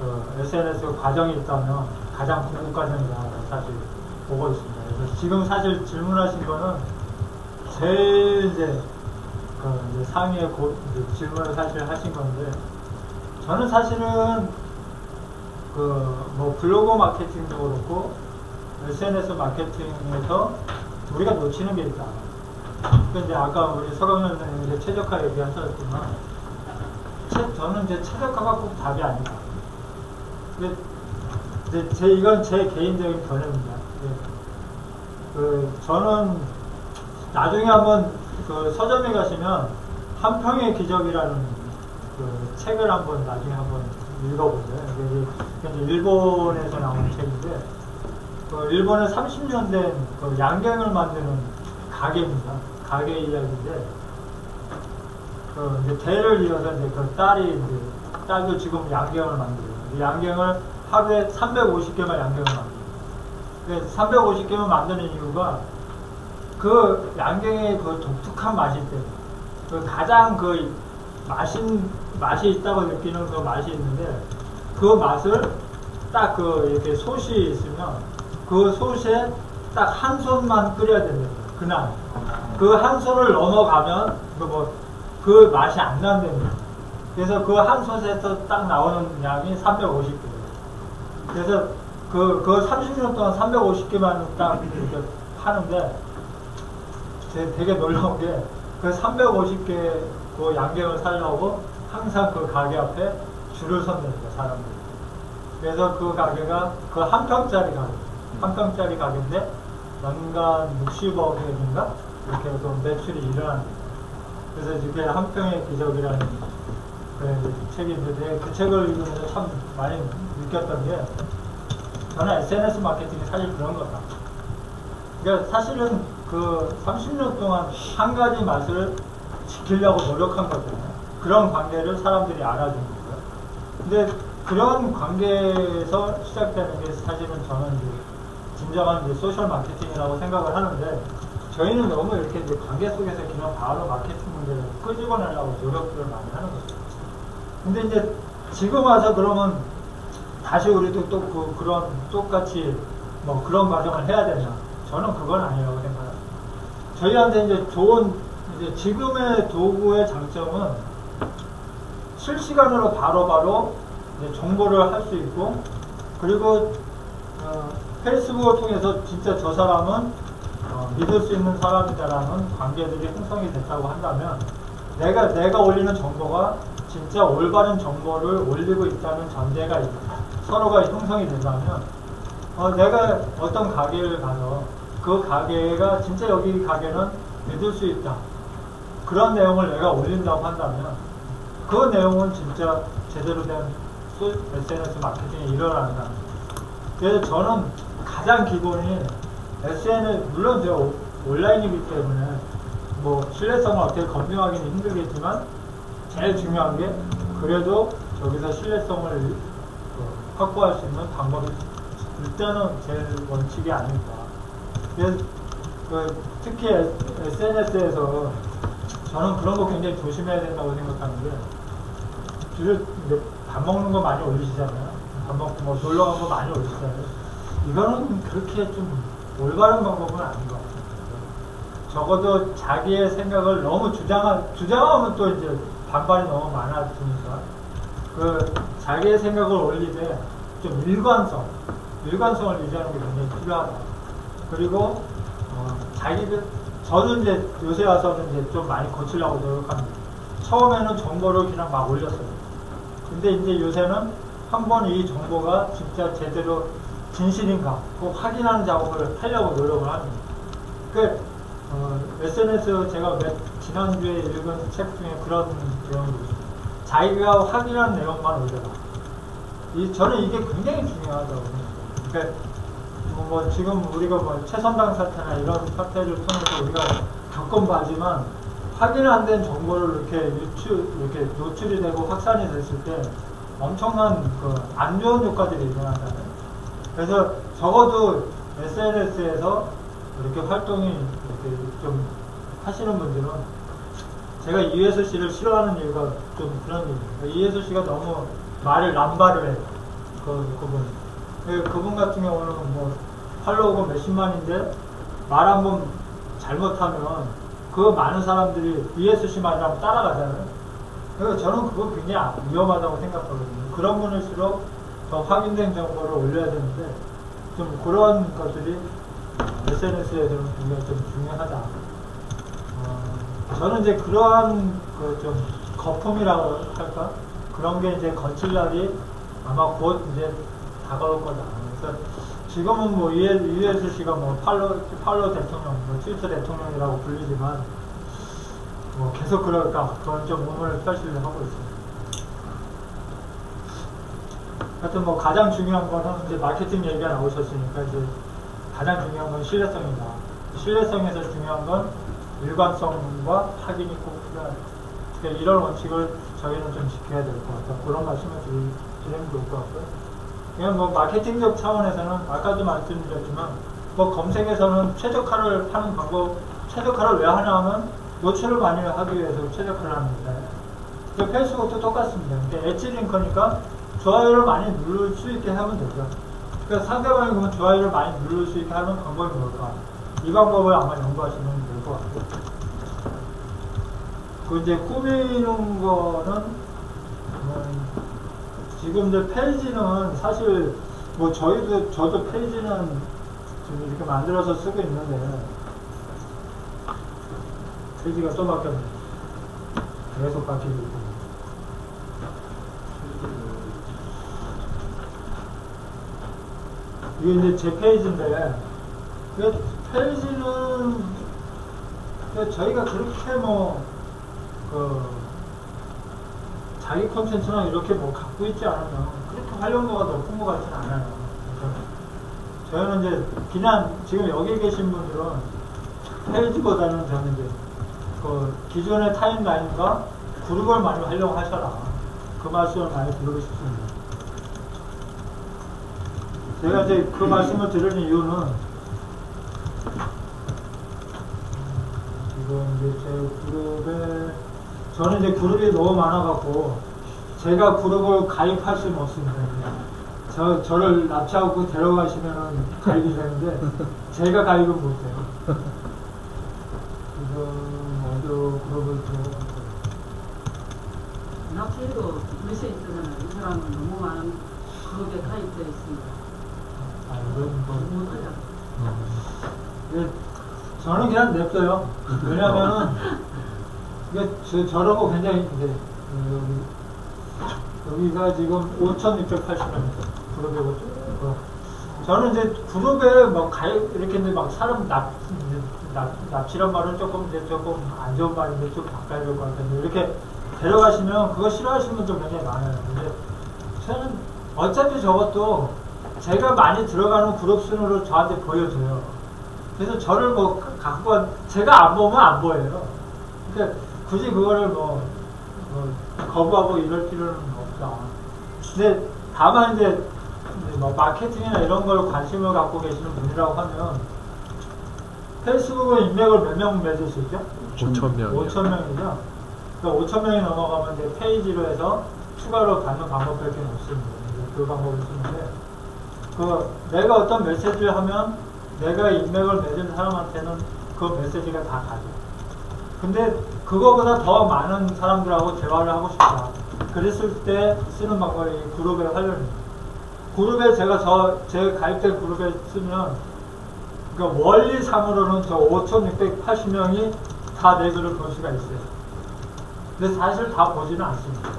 그 SNS 과정이 있다면 가장 궁극 과정이다 사실 보고 있습니다. 그래서 지금 사실 질문하신 거는 제일 이제 상위의 이제 질문을 사실 하신 건데, 저는 사실은 뭐 블로그 마케팅도 그렇고 SNS 마케팅에서 우리가 놓치는 게 있다. 근데 아까 우리 서강현 선생님이 최적화 얘기하셨지만, 저는 이제 최적화가 꼭 답이 아니다. 근데 이건 제 개인적인 견해입니다. 저는 나중에 한번 그 서점에 가시면 한평의 기적이라는 그 책을 한번 나중에 한번 읽어보세요. 이게 일본에서 나온 책인데, 일본에 30년 된 그 양갱을 만드는 가게입니다. 가게 이야기인데, 이제 대를 이어서 이제 그 딸도 지금 양갱을 만들어요. 이 양갱을 하루에 350개만 양갱을 만들어요. 350개만 만드는 이유가 그 양갱의 그 독특한 맛이 때문에, 그 가장 그 맛이 있다고 느끼는 그 맛이 있는데, 그 맛을 딱 이렇게 솥이 있으면 그 솥에 딱 한 손만 끓여야 됩니다. 그날 그 한 손을 넘어가면 그 맛이 안 난답니다. 그래서 그 한 솥에서 딱 나오는 양이 350개예요. 그래서 그 30년 동안 350개만 딱 이렇게 파는데, 되게 놀라운 게 그 350개 그 양갱을 사려고 항상 그 가게 앞에 줄을 선답니다, 사람들이. 그래서 그 가게가 그 한 평짜리 가게, 한 평짜리 가게인데 연간 60억인가 이렇게 좀 매출이 일어납니다. 그래서 이게 한 평의 기적이라는 그 책이 있는데, 그 책을 읽으면서 참 많이 느꼈던 게, 저는 SNS 마케팅이 사실 그런 거다. 그러니까 사실은 그 30년 동안 한 가지 맛을 지키려고 노력한 거잖아요. 그런 관계를 사람들이 알아준 거예요. 근데 그런 관계에서 시작되는 게 사실은 저는 이제 진정한 이제 소셜 마케팅이라고 생각을 하는데, 저희는 너무 이렇게 이제 관계 속에서 그냥 바로 마케팅 문제를 끄집어내려고 노력들을 많이 하는 거죠. 근데 이제 지금 와서 그러면 다시 우리도 또 그런 똑같이 뭐 그런 과정을 해야 되나? 저는 그건 아니라고 생각합니다. 저희한테 이제 좋은 이제 지금의 도구의 장점은 실시간으로 바로바로 이제 정보를 할 수 있고, 그리고 페이스북을 통해서 진짜 저 사람은 믿을 수 있는 사람이다라는 관계들이 형성이 됐다고 한다면, 내가 올리는 정보가 진짜 올바른 정보를 올리고 있다는 전제가 서로가 형성이 된다면, 내가 어떤 가게를 가서 그 가게가 진짜 여기 가게는 믿을 수 있다, 그런 내용을 내가 올린다고 한다면, 그 내용은 진짜 제대로 된 SNS 마케팅이 일어난다. 그래서 저는 가장 기본이 SNS, 물론 제가 온라인이기 때문에 뭐 신뢰성을 어떻게 검증하기는 힘들겠지만, 제일 중요한 게 그래도 저기서 신뢰성을 확보할 수 있는 방법이 일단은 제일 원칙이 아닐까. 그래서 특히 SNS에서 저는 그런 거 굉장히 조심해야 된다고 생각하는 게, 밥 먹는 거 많이 올리시잖아요. 밥 먹고 뭐 놀러 간 거 많이 올리시잖아요. 이거는 그렇게 좀 올바른 방법은 아닌 것 같아요. 적어도 자기의 생각을 너무 주장하면 또 이제 반발이 너무 많아지니까, 그 자기의 생각을 올리되 좀 일관성을 유지하는 게 굉장히 필요하다. 그리고 저는 이제 요새 와서는 이제 좀 많이 고치려고 노력합니다. 처음에는 정보를 그냥 막 올렸어요. 근데 이제 요새는 한번 이 정보가 진짜 제대로 진실인가 꼭 확인하는 작업을 하려고 노력을 합니다. SNS 제가 지난주에 읽은 책 중에 그런 내용이 있어요. 자기가 확인한 내용만 올려라. 저는 이게 굉장히 중요하다고 생각해요. 그러니까 뭐 지금 우리가 뭐 최선당 사태나 이런 사태를 통해서 우리가 겪어봐지만, 확인 안 된 정보를 이렇게 노출이 되고 확산이 됐을 때 엄청난 안 좋은 효과들이 일어나잖아요. 그래서 적어도 SNS에서 이렇게 활동이 이렇게 좀 하시는 분들은, 제가 이회수 씨를 싫어하는 이유가 좀 그런 이유예요. 이회수 씨가 너무 남발을 해요. 그분. 그분 같은 경우는 뭐 팔로워가 몇십만인데 말 한 번 잘못하면 그 많은 사람들이 ESC 말이라고 따라가잖아요. 그래서 저는 그거 굉장히 위험하다고 생각하거든요. 그런 분일수록 더 확인된 정보를 올려야 되는데 좀 그런 것들이 SNS에서는 굉장히 좀 중요하다. 저는 이제 그러한 그 좀 거품이라고 할까? 그런 게 이제 거칠 날이 아마 곧 이제 다가올 거다. 그래서 지금은 뭐 USC가 뭐 팔로 대통령, 뭐 트위터 대통령이라고 불리지만 뭐 계속 그럴까? 그건 좀 몸을 펼치려고 하고 있습니다. 하여튼 뭐 가장 중요한 거는 이제 마케팅 얘기가 나오셨으니까 이제 가장 중요한 건 신뢰성이다. 신뢰성에서 중요한 건 일관성과 확인이 꼭 필요하다. 그러니까 이런 원칙을 저희는 좀 지켜야 될 것 같다. 그런 말씀을 드리면 좋을 것 같고요. 그냥 뭐 마케팅적 차원에서는 아까도 말씀드렸지만 뭐 검색에서는 최저가를 하는 방법, 최저가를 왜 하냐 하면 노출을 많이 하기 위해서 최저가를 합니다. 페이스북도 똑같습니다. 그러니까 엣지 링크니까 좋아요를 많이 누를 수 있게 하면 되죠. 그러니까 상대방이 그러면 좋아요를 많이 누를 수 있게 하는 방법이 뭘까? 이 방법을 아마 연구하시면 될 것 같아요. 그 이제 꾸미는 거는 지금 이제 페이지는 사실 뭐 저도 페이지는 지금 이렇게 만들어서 쓰고 있는데 페이지가 또 바뀌었네. 계속 바뀌고 있고. 이게 이제 제 페이지인데 그 페이지는 저희가 그렇게 자기 콘텐츠나 이렇게 뭐 갖고 있지 않으면 그렇게 활용도가 높은 것 같지는 않아요. 저희는 이제 그냥 지금 여기 계신 분들은 페이지보다는 저는 이제 그 기존의 타임라인과 그룹을 많이 활용하셔라. 그 말씀을 많이 드리고 싶습니다. 제가 이제 그 말씀을 드리는 이유는 지금 이제 제 그룹에 저는 이제 그룹이 너무 많아갖고 제가 그룹을 가입할 수는 없습니다. 저를 납치하고 데려가시면은 가입이 되는데 제가 가입은 못해요. 지금 어디로 그룹을 들어가고 납치해도 메시지 뜨잖아요. 이 사람은 너무 많은 그룹에 가입되어 있습니다. 이건 뭐 못하죠. 저는 그냥 냅둬요. 왜냐면은 이게 저러고 굉장히 이제 여기가 지금 5,680명 그룹이고 저는 이제 그룹에 막 가입 이렇게 막 사람 납치란 말은 조금 안 좋은 말인데 좀 바꿔야 될 것 같은데 이렇게 데려가시면 그거 싫어하시는 분들 굉장히 많아요. 근데 저는 어차피 저것도 제가 많이 들어가는 그룹 순으로 저한테 보여줘요. 그래서 저를 뭐 갖고 제가 안 보면 안 보여요. 그러니까 굳이 그거를 거부하고 이럴 필요는 없다. 근데 다만 이제 뭐 마케팅이나 이런 걸 관심을 갖고 계시는 분이라고 하면 페이스북은 인맥을 몇 명 맺을 수 있죠? 5,000명. 5,000명이죠. 그러니까 5,000명이 넘어가면 이제 페이지로 해서 추가로 받는 방법밖에 없습니다. 그 방법을 쓰는데 내가 어떤 메시지를 하면 내가 인맥을 맺은 사람한테는 그 메시지가 다 가죠. 근데 그거보다 더 많은 사람들하고 대화를 하고 싶다. 그랬을 때 쓰는 방법이 그룹의 활용입니다. 그룹에 제 가입된 그룹에 쓰면 그러니까 원리상으로는 저 5,680명이 다 내 글을 볼 수가 있어요. 근데 사실 다 보지는 않습니다.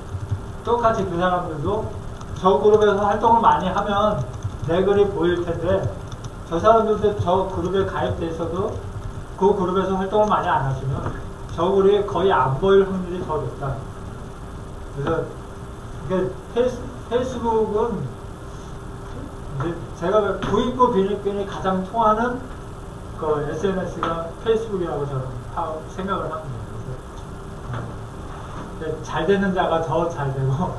똑같이 그 사람들도 저 그룹에서 활동을 많이 하면 내 글이 보일 텐데 저 사람들도 저 그룹에 가입돼 있어도 그 그룹에서 활동을 많이 안 하시면 저 글이 거의 안 보일 확률이 더 높다. 그래서 페이스북은 이제 제가 부익부 비익변이 가장 통하는 그 SNS가 페이스북이라고 저는 생각을 합니다. 그래서 잘 되는 자가 더 잘 되고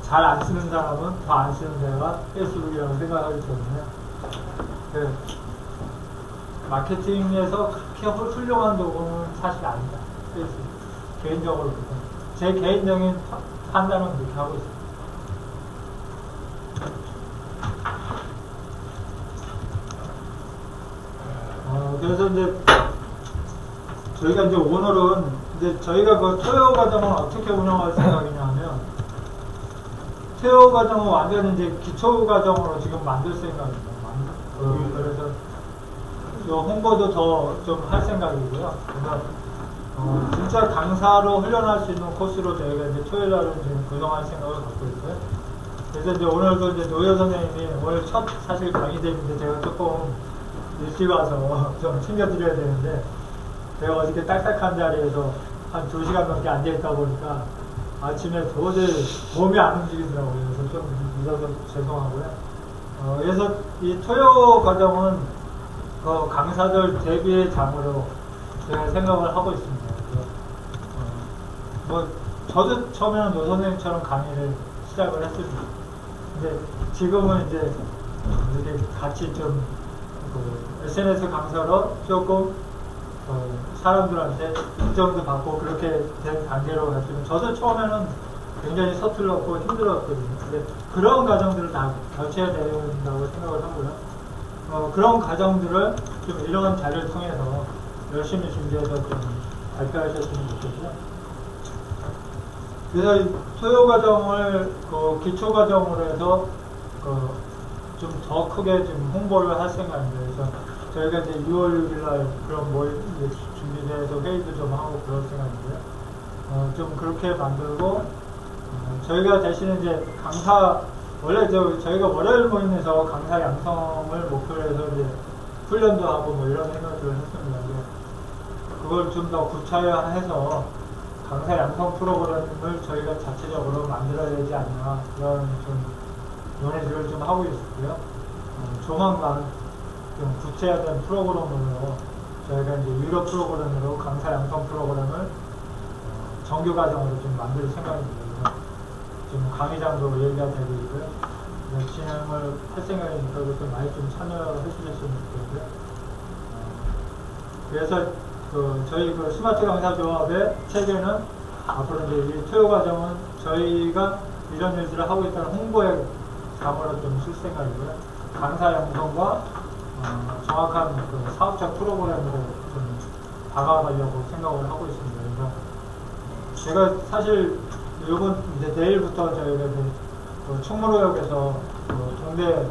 잘 안 쓰는 사람은 더 안 쓰는 데가 페이스북이라고 생각하기 때문에 마케팅에서 그렇게 훌륭한 도구는 사실 아니다. 페이스북. 개인적으로 제 개인적인 판단은 그렇게 하고 있습니다. 그래서 이제 저희가 이제 오늘은 이제 저희가 그 토요 과정을 어떻게 운영할 생각이냐면 토요 과정은 완전 이제 기초 과정으로 지금 만들 생각입니다. 그래서 요 홍보도 더 좀 할 생각이고요. 그래서 진짜 강사로 훈련할 수 있는 코스로 저희가 이제 토요일 날은 지금 구성할 생각을 갖고 있어요. 그래서 이제 오늘도 이제 노여 선생님이 오늘 첫 사실 강의대인데 제가 조금 일찍 와서 좀 챙겨드려야 되는데 제가 어저께 딱딱한 자리에서 한 2시간 넘게 앉아있다 보니까 아침에 도저히 몸이 안 움직이더라고요. 그래서 좀 늦어서 죄송하고요. 그래서 이 토요 과정은 그 강사들 대비의 장으로 제가 생각을 하고 있습니다. 그래서 뭐 저도 처음에는 노 선생님처럼 강의를 시작을 했습니다. 근데 지금은 이제 이렇게 같이 좀 SNS 강사로 조금 사람들한테 인정도 받고 그렇게 된 단계로 갔지만 저도 처음에는 굉장히 서툴렀고 힘들었거든요. 근데 그런 과정들을 다 거쳐야 된다고 생각을 하고요. 그런 과정들을 좀 이런 자료를 통해서 열심히 준비해서 좀 발표하셨으면 좋겠고요. 그래서 이 토요 과정을 그 기초 과정으로 해서 좀 더 크게 좀 홍보를 할 생각입니다. 그래서 저희가 이제 6월 6일 날 그런 준비돼서 회의도 좀 하고 그럴 생각인데요. 좀 그렇게 만들고 저희가 대신에 이제 강사 원래 저희가 월요일 모임에서 강사 양성을 목표로 해서 이제 훈련도 하고 뭐 이런 생각들을 했습니다. 그걸 좀 더 구체화해서 강사 양성 프로그램을 저희가 자체적으로 만들어야 되지 않나 그런 좀 논의들을 좀 하고 있고요. 조만간 좀 구체화된 프로그램으로 저희가 이제 유료 프로그램으로 강사 양성 프로그램을 정규 과정으로 좀 만들 생각입니다. 지금 강의장도 얘기가 되고 있고요. 진행을 할 생각이니까 그것도 많이 좀 참여해 주셨으면 좋겠고요. 그래서 저희 스마트 강사 조합의 체계는 앞으로 이제 이 토요 과정은 저희가 이런 일들을 하고 있다는 홍보에 장으로 좀 쓸 생각이고요. 강사 양성과 정확한 사업적 프로그램으로 좀 다가가려고 생각을 하고 있습니다. 그래서 제가 사실 요번 이제 내일부터 저희가 이제 충무로역에서 동대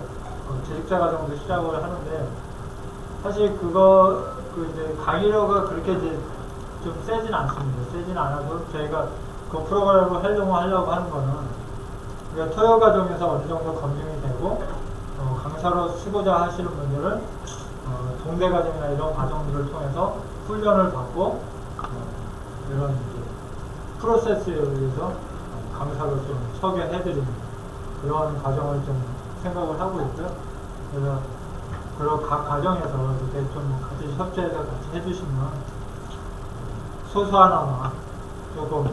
재직자 과정도 시작을 하는데 사실 이제 강의료가 그렇게 이제 좀 세진 않습니다. 세진 않아도 저희가 그 프로그램을 하려고 하는 거는 우리가 토요 과정에서 어느 정도 검증이 되고 강사로 쓰고자 하시는 분들은 동대 과정이나 이런 과정들을 통해서 훈련을 받고 이런 이제 프로세스에 의해서 강사로 좀 소개해드리는 그런 과정을 좀 생각을 하고 있고요. 그래서 그런 각 과정에서 이렇게 좀 같이 협조해서 같이 해주시면 소소하나마 조금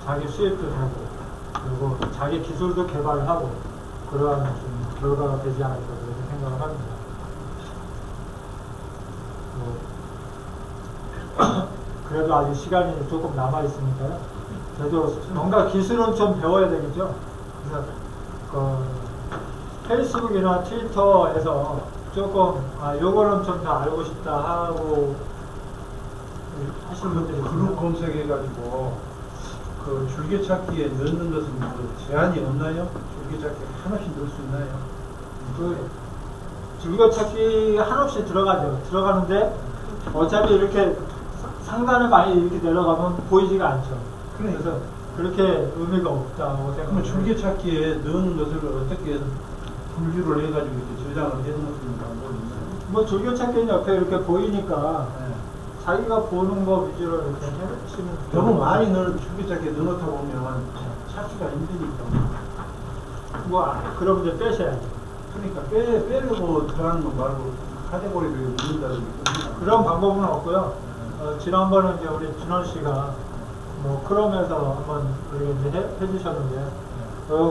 자기 수입도 되고 그리고 자기 기술도 개발하고 그러한 좀 결과가 되지 않을까 그렇게 생각을 합니다. 그래도 아직 시간이 조금 남아 있으니까요. 그래도 뭔가 기술은 좀 배워야 되겠죠. 그래서 페이스북이나 트위터에서 조금 요거는 좀 더 알고 싶다 하고 하시는 분들이 그룹 검색해가지고 그 줄기찾기에 넣는 것은 제한이 없나요? 줄기찾기 하나씩 넣을 수 있나요? 줄기찾기 한없이 들어가는데 어차피 이렇게 상단을 많이 이렇게 내려가면 보이지가 않죠. 그래서 그렇게 의미가 없다고 생각합니다. 그러면 줄기찾기에 넣는 것을 어떻게 분류를 해가지고 이렇게 저장을 해놓는 방법이 있나요? 뭐 줄기찾기는 옆에 이렇게 보이니까 네. 자기가 보는 거 위주로 이렇게 해치면 너무 많이 줄기찾기에 넣어놓다 보면 찾기가 힘드니까. 그럼 이제 빼셔야죠. 그러니까 빼려고 들어가는 거 말고 카테고리를 넣는다든지 그런 방법은 없고요. 지난번에 이제 우리 준원 씨가 뭐 크롬에서 한번 이제 해주셨는데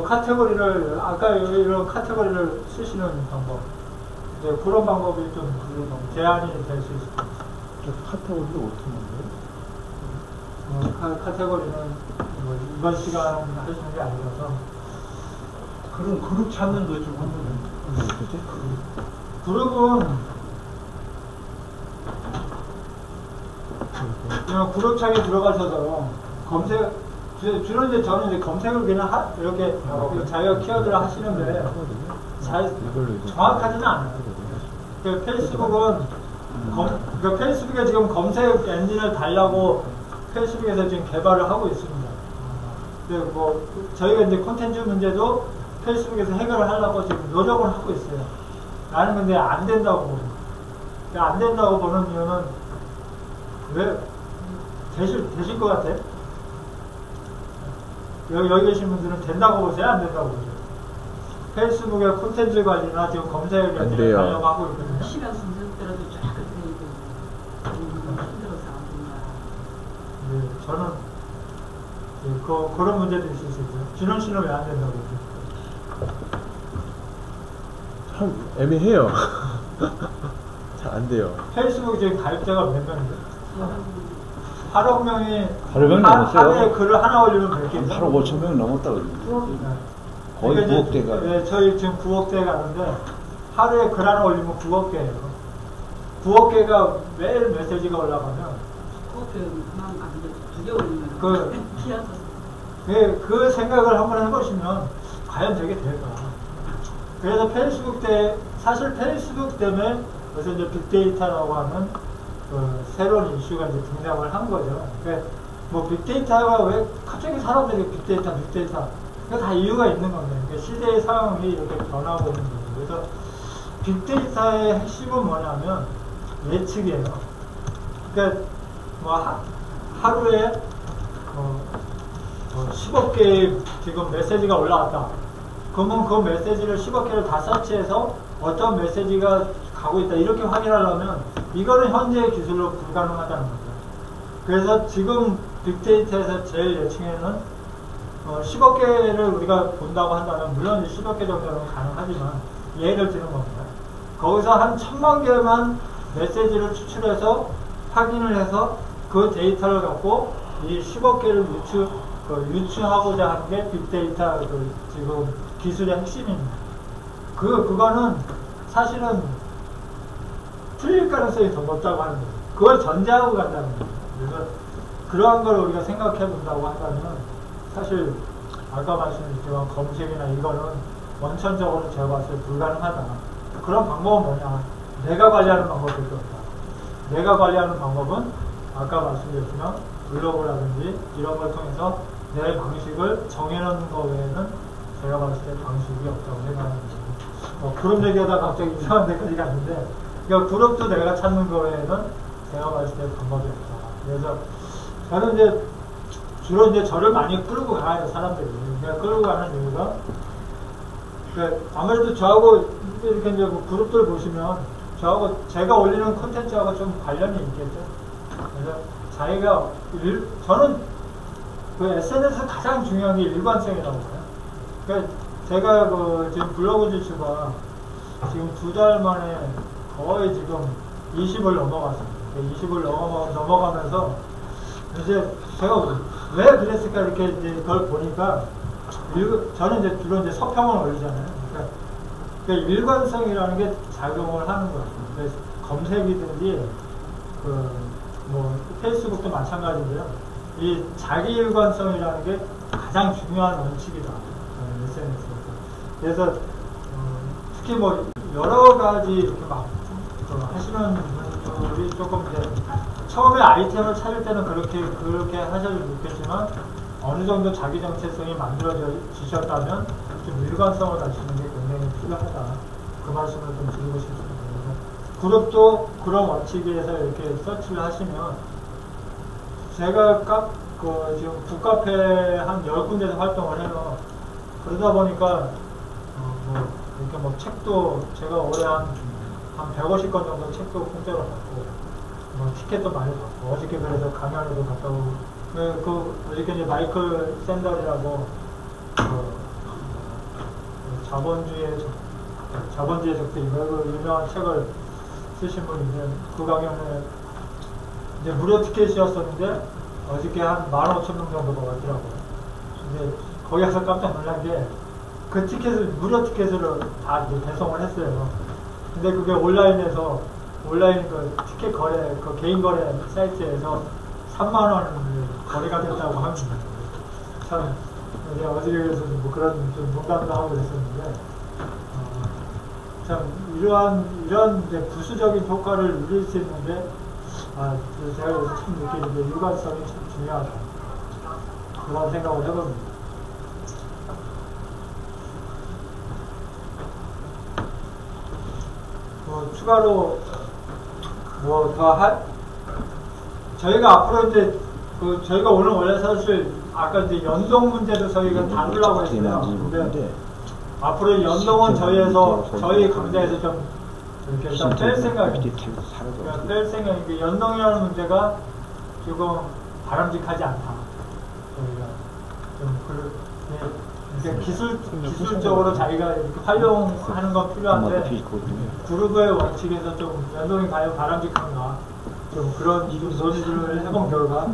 카테고리를 아까 이런 카테고리를 쓰시는 방법 이제 그런 방법이 좀 제한이 될 수 있을 것 같아요. 카테고리를 어떻게 만들어요? 카테고리는 뭐 이번 시간 하시는 게 아니라서 그런 그룹 찾는 거 좀 한번 그룹은 그냥 그룹창에 들어가셔서 검색 주로 이제 저는 이제 검색을 그냥 이렇게 자기가 키워드를 하시는데 잘 정확하지는 않아요. 그 페이스북은 그 페이스북에 지금 검색 엔진을 달라고 페이스북에서 지금 개발을 하고 있습니다. 뭐 저희가 이제 콘텐츠 문제도 페이스북에서 해결을 하려고 지금 노력을 하고 있어요. 나는 근데 안 된다고 보는. 안 된다고 보는 이유는 왜 되실 것 같아? 여기 계신 분들은 된다고 보세요? 안 된다고 보세요? 페이스북의 콘텐츠 관리나 지금 검색 엔진을 달려고 하고 있거든요. 시간 순서대로도 쫙 그렇게 힘들어서 안 된다. 네, 저는 네, 그런 문제도 있을 수 있어요. 준원 씨는 왜 안 된다고 그러죠? 참 애매해요. 잘 안 돼요. 페이스북 지금 가입자가 몇 명인데? 8억 명이 8억 명 넘었어요. 하루에 글을 하나 올리면 몇 개죠? 8억 5천 명 넘었다고. 네. 거의 그러니까 9억 이제, 대가. 네, 저희 지금 9억 대 가는데 하루에 글 하나 올리면 9억 개예요. 9억 개가 매일 메시지가 올라가면 그만 안 돼. 2개 올리면 그- 피하서 그 생각을 한번 해보시면 과연 되게 될까? 그래서 사실 페이스북 때문에 그래서 이제 빅데이터라고 하는 그 새로운 이슈가 이제 등장을 한 거죠. 그러니까 뭐 빅데이터가 왜 갑자기 사람들이 빅데이터 그게 다 이유가 있는 겁니다. 그러니까 시대의 상황이 이렇게 변하고 있는 거죠. 그래서 빅데이터의 핵심은 뭐냐면 예측이에요. 그러니까 뭐 하루에 10억 개의 지금 메시지가 올라왔다. 그러면 그 메시지를 10억 개를 다 서치해서 어떤 메시지가 가고 있다. 이렇게 확인하려면 이거는 현재의 기술로 불가능하다는 거죠. 그래서 지금 빅데이터에서 제일 예측에는 10억 개를 우리가 본다고 한다면 물론 10억 개 정도는 가능하지만 예를 드는 겁니다. 거기서 한 1000만 개만 메시지를 추출해서 확인을 해서 그 데이터를 갖고 이 10억 개를 유추하고자 하는 게 빅데이터 지금 기술의 핵심입니다. 그거는 사실은 틀릴 가능성이 더 높다고 하는 거예요. 그걸 전제하고 간다는 거예요. 그래서 그러한 걸 우리가 생각해 본다고 한다면 사실 아까 말씀드렸지만 검색이나 이거는 원천적으로 제가 봤을 때 불가능하다. 그런 방법은 뭐냐? 내가 관리하는 방법밖에 없다. 내가 관리하는 방법은 아까 말씀드렸지만 블로그라든지 이런 걸 통해서 내 방식을 정해놓는 것 외에는 제가 봤을 때 방식이 없다고 생각합니다. 그룹 얘기하다 갑자기 이상한 데까지 갔는데 그러니까 그룹도 내가 찾는 거 외에는 제가 봤을 때 방법이 없다. 그래서 저는 이제 주로 이제 저를 많이 끌고 가요, 사람들이. 그러니까 끌고 가는 이유가 그러니까 아무래도 저하고 이렇게 이제 그룹들 보시면 저하고 제가 올리는 콘텐츠하고 좀 관련이 있겠죠. 그래서 저는 그 SNS에서 가장 중요한 게 일관성이라고 봐요. 그러니까 제가 지금 블로그 지수가 지금 2달 만에 거의 지금 20을 넘어갔습니다. 20을 넘어가면서 이제 제가 왜 그랬을까 이렇게 이제 그걸 보니까 저는 이제 주로 이제 서평을 올리잖아요. 그러니까 일관성이라는 게 작용을 하는 거예요. 그래서 검색이든지 뭐 페이스북도 마찬가지인데요. 이 자기 일관성이라는 게 가장 중요한 원칙이다. SNS에서. 그래서 특히 뭐 여러 가지 이렇게 막 하시는 분들이 조금 이제 처음에 아이템을 찾을 때는 그렇게 하셔도 좋겠지만 어느 정도 자기 정체성이 만들어지셨다면 좀 일관성을 가지는 게 굉장히 필요하다. 그 말씀을 좀 드리고 싶습니다. 그룹도 그런 원칙에서 이렇게 서치를 하시면 제가 지금 북카페 한 10군데에서 활동을 해요. 그러다 보니까 이렇게 뭐 책도 제가 올해 한 150권 정도 책도 공짜로 받고 뭐 티켓도 많이 받고 어저께 그래서 강연에도 갔다 오고 어저께 이제 마이클 샌델이라고 자본주의 적대 이거 유명한 책을 쓰신 분인데 그 강연에 이제 무료 티켓이었었는데 어저께 한 15,000명 정도가 왔더라고요. 근데 거기 가서 깜짝 놀란 게 그 티켓을 무료 티켓으로 다 이제 배송을 했어요. 근데 그게 온라인 그 티켓 거래 그 개인 거래 사이트에서 3만 원을 거래가 됐다고 합니다. 참 내가 어저께에서 뭐 그런 좀 농담도 하고 그랬었는데 참 이런 이제 부수적인 효과를 누릴 수 있는데 제가 여기서 참 느끼는데 일관성이 참 중요하다 그런 생각을 해봅니다. 추가로 뭐 더 저희가 앞으로 이제 저희가 오늘 원래 사실 아까 이제 연동 문제도 저희가 다루려고 했어요. 근데 앞으로 연동은 저희 강좌에서 좀 이렇게 일단 뺄 생각입니다. 뺄 생각이니까 연동이라는 문제가 조금 바람직하지 않다. 저희가 좀 그러니까 기술적으로 자기가 이렇게 활용하는 건 필요한데 그룹의 원칙에서 좀 연동이 과연 바람직한가 좀 그런 논의들을 해본 결과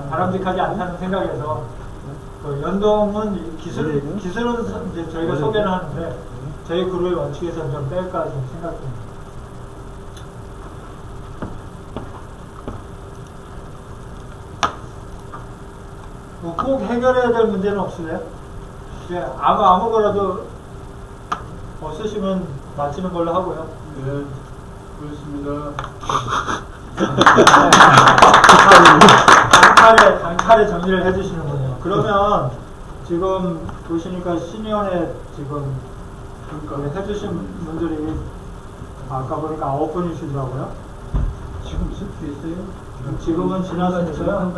바람직하지 않다는 생각에서 연동은 기술은 이제 저희가 소개를 하는데 저희 그룹의 원칙에서 좀 뺄까 좀 생각됩니다. 꼭 해결해야 될 문제는 없으세요? 아무거라도 없으시면 마치는 걸로 하고요. 네, 그렇습니다. 단칼에 정리를 해주시는군요. 그러면 지금 보시니까 시니언에 지금 해주신 분들이 아까 보니까 9분이시더라고요. 지금 쓸 수 있어요? 지금은 지났으니까요.